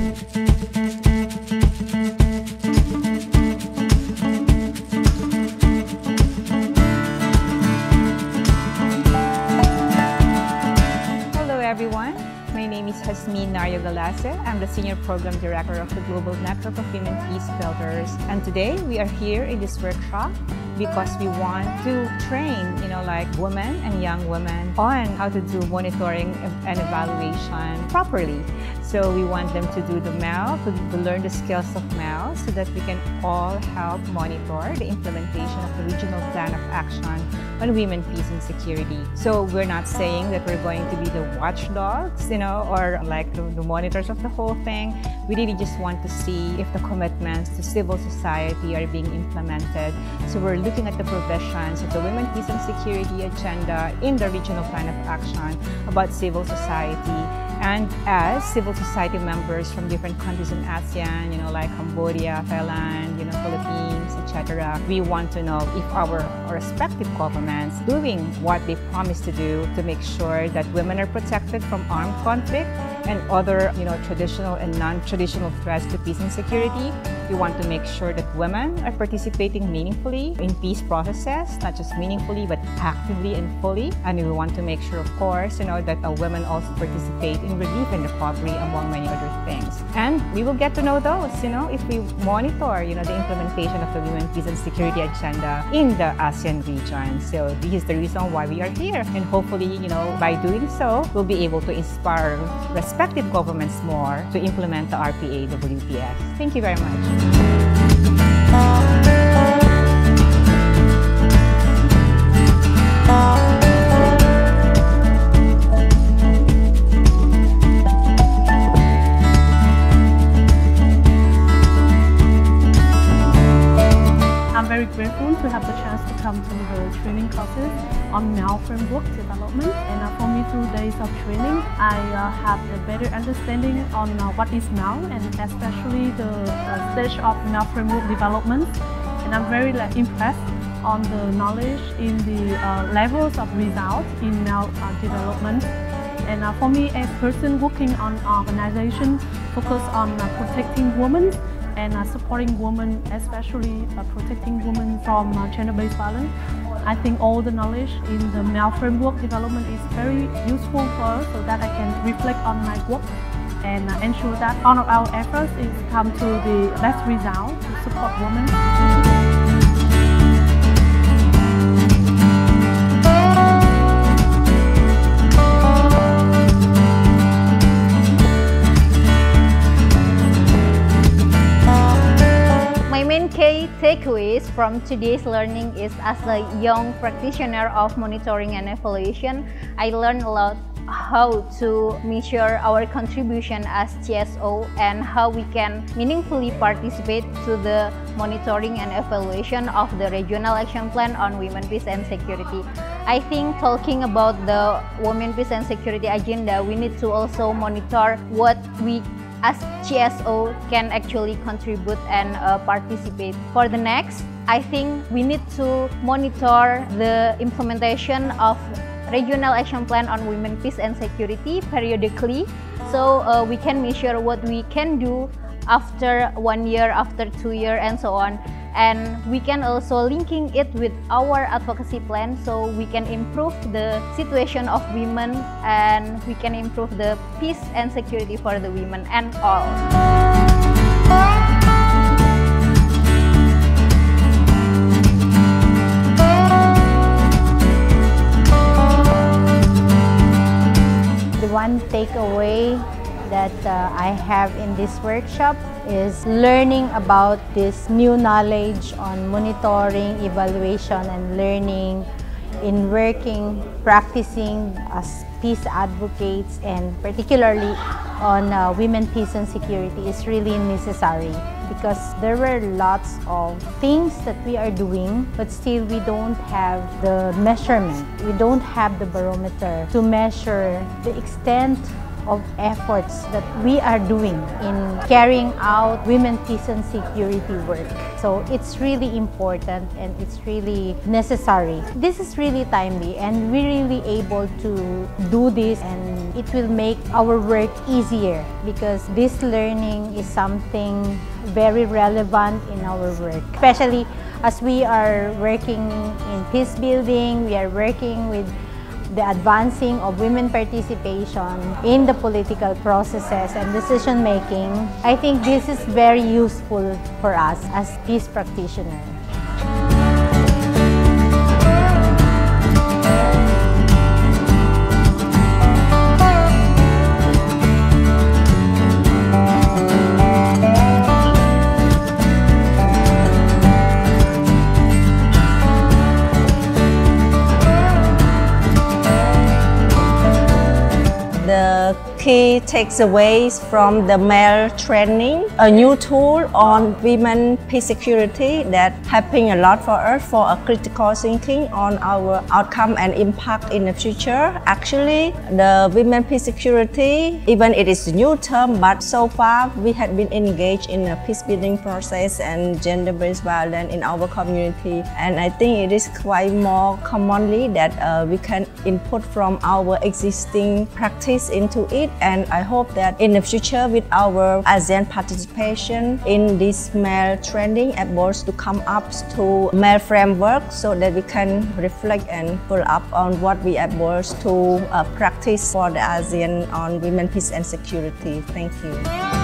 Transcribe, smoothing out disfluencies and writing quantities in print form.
Everyone. My name is I'm the Senior Program Director of the Global Network of Women Peace Builders. And today we are here in this workshop because we want to train, like women and young women on how to do monitoring and evaluation properly. So we want them to do the MEL, to learn the skills of MEL so that we can all help monitor the implementation of the Regional Plan of Action on Women, Peace and Security. So we're not saying that we're going to be the watchdogs, or like the monitors of the whole thing. We really just want to see if the commitments to civil society are being implemented. So we're looking at the provisions of the Women, Peace and Security agenda in the Regional Plan of Action about civil society. And as civil society members from different countries in ASEAN, like Cambodia, Thailand, Philippines, etc., we want to know if our respective governments doing what they promised to do to make sure that women are protected from armed conflict and other, traditional and non-traditional threats to peace and security. We want to make sure that women are participating meaningfully in peace processes, not just meaningfully, but actively and fully. And we want to make sure, of course, that women also participate in relief and recovery, among many other things. And we will get to know those, if we monitor, the implementation of the Women, Peace and Security agenda in the ASEAN region. So this is the reason why we are here. And hopefully, by doing so, we'll be able to inspire respective governments more to implement the RPA-WPS. Thank you very much. I'm very grateful to have the chance to come to the training courses on MEL framework development, and for me, through days of training, I have a better understanding on what is MEL and especially the stage of MEL framework development. And I'm very impressed on the knowledge in the levels of results in MEL development. And for me, as a person working on organization focused on protecting women and supporting women, especially protecting women from gender-based violence, I think all the knowledge in the MEL framework development is very useful for us so that I can reflect on my work and ensure that all of our efforts is come to the best result to support women. Key takeaways from today's learning is, as a young practitioner of monitoring and evaluation, I learned a lot how to measure our contribution as GSO and how we can meaningfully participate to the monitoring and evaluation of the Regional Action Plan on Women, Peace and Security. I think talking about the Women, Peace and Security agenda, we need to also monitor what we as GSO can actually contribute and participate. For the next, I think we need to monitor the implementation of Regional Action Plan on Women, Peace and Security periodically, so we can measure what we can do after 1 year, after 2 years, and so on. And we can also linking it with our advocacy plan so we can improve the situation of women and we can improve the peace and security for the women and all. The one takeaway that I have in this workshop is learning about this new knowledge on monitoring, evaluation, and learning in working, practicing as peace advocates, and particularly on women, peace, and security is really necessary because there were lots of things that we are doing, but still we don't have the measurement. We don't have the barometer to measure the extent of efforts that we are doing in carrying out women peace and security work. So it's really important and it's really necessary. This is really timely and we're really able to do this, and it will make our work easier because this learning is something very relevant in our work, especially as we are working in peace building, we are working with the advancing of women participation in the political processes and decision making. I think this is very useful for us as peace practitioners. The key takeaways from the MEL training, a new tool on women peace security that helping a lot for us for a critical thinking on our outcome and impact in the future. Actually, the women peace security, even it is a new term, but so far we have been engaged in a peace building process and gender-based violence in our community, and I think it is quite more commonly that we can input from our existing practice into it, and I hope that in the future with our ASEAN participation in this MEL training able to come up to MEL framework so that we can reflect and follow up on what we are able to practice for the ASEAN on women peace and security. Thank you.